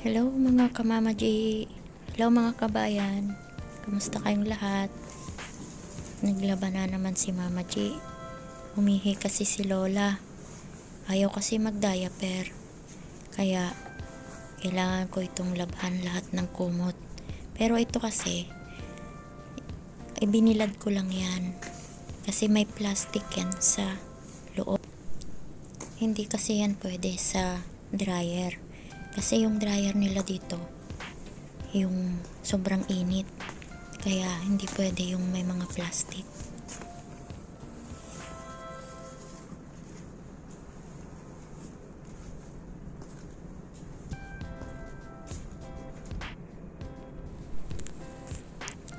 Hello mga kamama J. Hello mga kabayan. Kamusta kayong lahat? Naglaba na naman si Mama J. Humihi kasi si Lola. Ayaw kasi mag-diaper. Kaya kailangan ko itong labhan lahat ng kumot. Pero ito kasi ibinilad ko lang yan. Kasi may plastic yan sa loob. Hindi kasi yan pwede sa dryer. Kasi yung dryer nila dito, yung sobrang init. Kaya hindi pwede yung may mga plastic.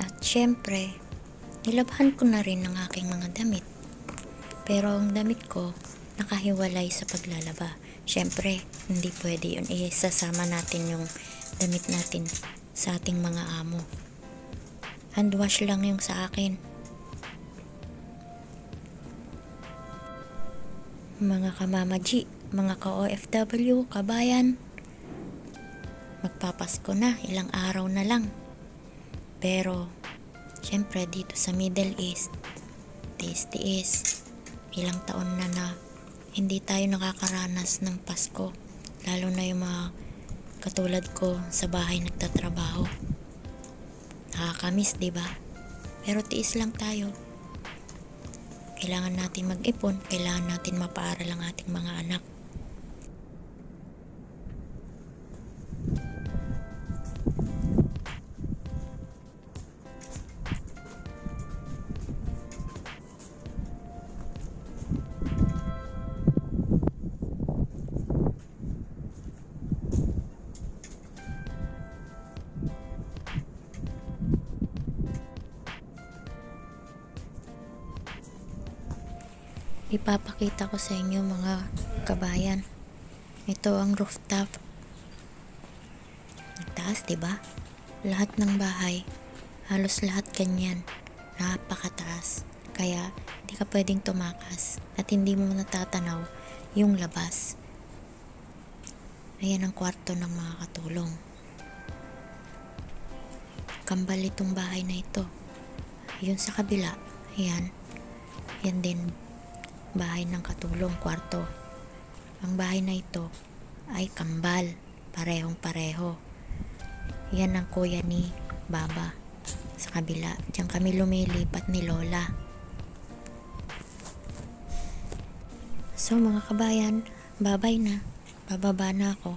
At syempre, nilabhan ko na rin ang aking mga damit. Pero ang damit ko, nakahiwalay sa paglalaba. Syempre, hindi pwede yun. Isasama natin yung damit natin sa ating mga amo. Hand wash lang yung sa akin. Mga kamama G, mga ka-OFW, kabayan, magpapasko na, ilang araw na lang. Pero, syempre dito sa Middle East, tiis-tiis, ilang taon na hindi tayo nakakaranas ng Pasko. Lalo na yung mga katulad ko sa bahay nagtatrabaho. Nakakamiss, diba? Pero tiis lang tayo. Kailangan natin mag-ipon, kailangan natin mapaaral ang ating mga anak. Ipapakita ko sa inyo mga kabayan. Ito ang rooftop. Ang taas, diba? Lahat ng bahay, halos lahat ganyan. Napakataas. Kaya, hindi ka pwedeng tumakas at hindi mo natatanaw yung labas. Ayan ang kwarto ng mga katulong. Kambal itong bahay na ito. Yun sa kabila, ayan. Yan din bahay ng katulong, kwarto. Ang bahay na ito ay kambal, parehong pareho. Yan ang kuya ni Baba sa kabila. Diyan kami lumilipat ni Lola. So mga kabayan, babay na, bababa na ako.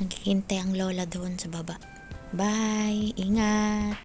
Naghihintay ang Lola doon sa baba. Bye, ingat.